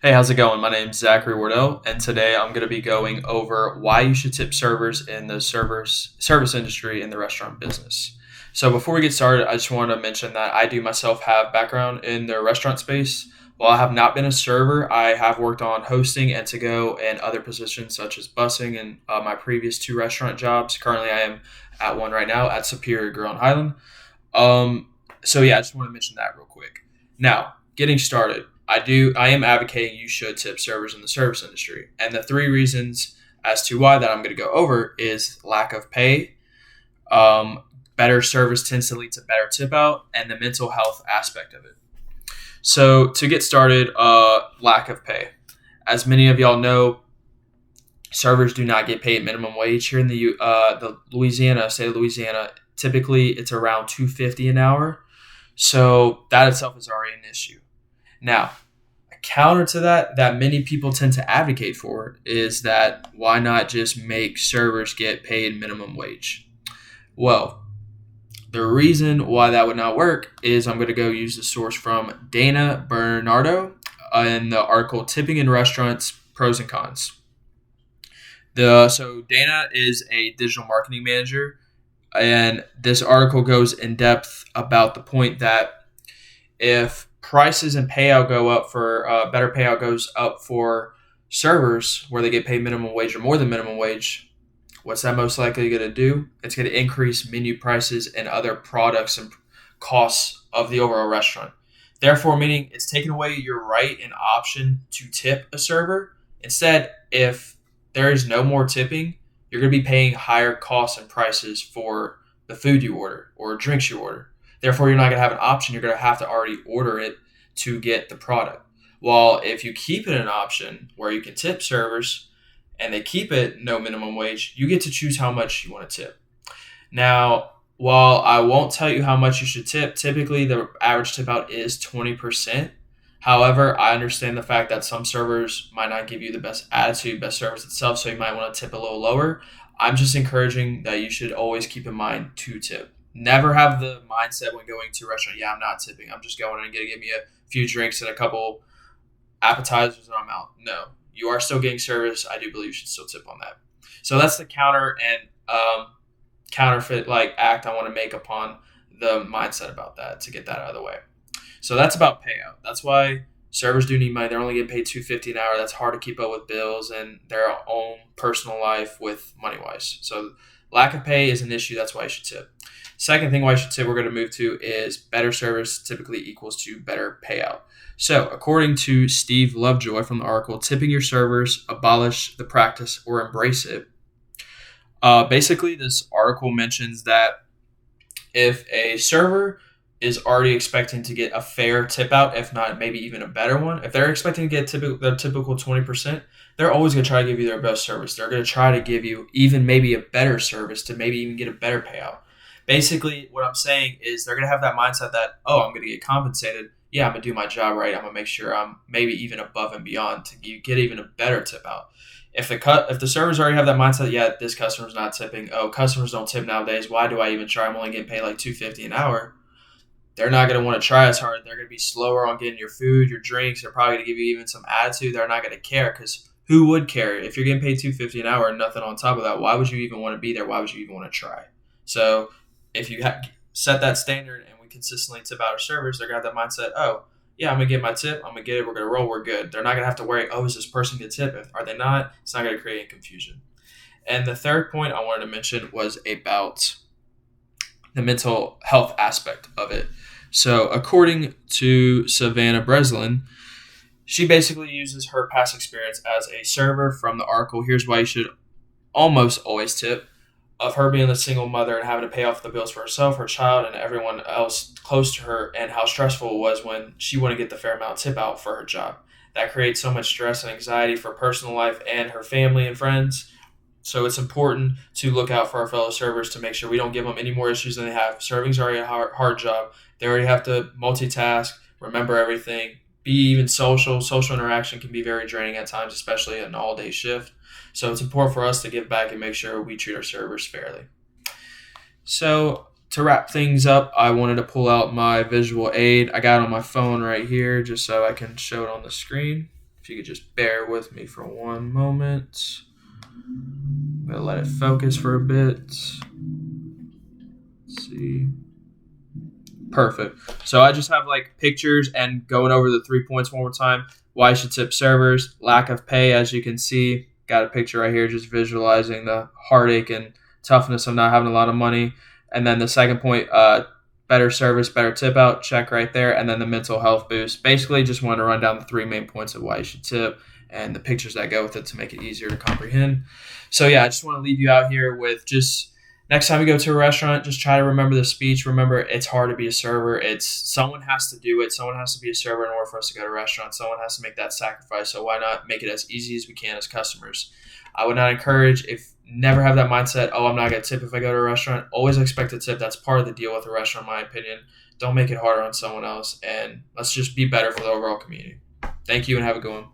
Hey, how's it going? My name's Zachary Wardell, and today I'm going to be going over why you should tip servers in the service industry in the restaurant business. So before we get started, I just want to mention that I do myself have background in the restaurant space. While I have not been a server, I have worked on hosting and to go and other positions such as busing and my previous two restaurant jobs. Currently, I am at one right now at Superior Grill in Highland. I just want to mention that real quick. Now, getting started. I am advocating you should tip servers in the service industry. And the three reasons as to why that I'm going to go over is lack of pay, better service tends to lead to better tip out, and the mental health aspect of it. So to get started, lack of pay. As many of y'all know, servers do not get paid minimum wage here in the Louisiana state of Louisiana. Typically, it's around $2.50 an hour. So that itself is already an issue. Now, a counter to that many people tend to advocate for is that why not just make servers get paid minimum wage? Well, the reason why that would not work is I'm going to go use the source from Dana Bernardo in the article Tipping in Restaurants Pros and Cons. So Dana is a digital marketing manager, and this article goes in depth about the point that if prices and payout go up for better payout goes up for servers where they get paid minimum wage or more than minimum wage, what's that most likely going to do? It's going to increase menu prices and other products and costs of the overall restaurant. Therefore, meaning it's taking away your right and option to tip a server. Instead, if there is no more tipping, you're going to be paying higher costs and prices for the food you order or drinks you order. Therefore, you're not going to have an option. You're going to have to already order it to get the product. While if you keep it an option where you can tip servers and they keep it no minimum wage, you get to choose how much you want to tip. Now, while I won't tell you how much you should tip, typically the average tip out is 20%. However, I understand the fact that some servers might not give you the best attitude, best service itself, so you might want to tip a little lower. I'm just encouraging that you should always keep in mind to tip. Never have the mindset when going to a restaurant, yeah, I'm not tipping. I'm just going and going to give me a few drinks and a couple appetizers and I'm out. No, you are still getting service. I do believe you should still tip on that. So that's the counter and counterfeit act I want to make upon the mindset about that to get that out of the way. So that's about payout. That's why servers do need money. They're only getting paid $2.50 an hour. That's hard to keep up with bills and their own personal life with money wise. So lack of pay is an issue. That's why you should tip. Second thing why you should tip we're going to move to is better service typically equals to better payout. So according to Steve Lovejoy from the article, tipping your servers, abolish the practice or embrace it. Basically, this article mentions that if a server is already expecting to get a fair tip out, if not maybe even a better one, if they're expecting to get their typical 20%, they're always going to try to give you their best service. They're going to try to give you even maybe a better service to maybe even get a better payout. Basically, what I'm saying is they're going to have that mindset that, oh, I'm going to get compensated. Yeah, I'm going to do my job right. I'm going to make sure I'm maybe even above and beyond to get even a better tip out. If the servers already have that mindset, yeah, this customer's not tipping. Oh, customers don't tip nowadays. Why do I even try? I'm only getting paid like $2.50 an hour. They're not going to want to try as hard. They're going to be slower on getting your food, your drinks. They're probably going to give you even some attitude. They're not going to care because who would care? If you're getting paid $2.50 an hour and nothing on top of that, why would you even want to be there? Why would you even want to try? So if you set that standard and we consistently tip out our servers, they're going to have that mindset, oh, yeah, I'm going to get my tip. I'm going to get it. We're going to roll. We're good. They're not going to have to worry, oh, is this person going to tip? Are they not? It's not going to create any confusion. And the third point I wanted to mention was about the mental health aspect of it. So according to Savannah Breslin, she basically uses her past experience as a server from the article. Here's why you should almost always tip. Of her being a single mother and having to pay off the bills for herself, her child, and everyone else close to her, and how stressful it was when she wouldn't get the fair amount of tip out for her job. That creates so much stress and anxiety for personal life and her family and friends. So it's important to look out for our fellow servers to make sure we don't give them any more issues than they have. Serving's already a hard job. They already have to multitask, remember everything, be even social. Social interaction can be very draining at times, especially an all-day shift. So it's important for us to give back and make sure we treat our servers fairly. So to wrap things up, I wanted to pull out my visual aid. I got it on my phone right here just so I can show it on the screen. If you could just bear with me for one moment. I'm going to let it focus for a bit. Let's see. Perfect. So I just have like pictures and going over the 3 points one more time. Why you should tip servers. Lack of pay, as you can see. Got a picture right here just visualizing the heartache and toughness of not having a lot of money. And then the second point, better service, better tip out. Check right there. And then the mental health boost. Basically, just want to run down the 3 main points of why you should tip and the pictures that go with it to make it easier to comprehend. So yeah, I just want to leave you out here with just next time you go to a restaurant, just try to remember the speech. Remember, it's hard to be a server. It's someone has to do it. Someone has to be a server in order for us to go to a restaurant. Someone has to make that sacrifice. So why not make it as easy as we can as customers? I would not encourage never have that mindset. Oh, I'm not gonna tip if I go to a restaurant. Always expect a tip. That's part of the deal with a restaurant, in my opinion. Don't make it harder on someone else, and let's just be better for the overall community. Thank you, and have a good one.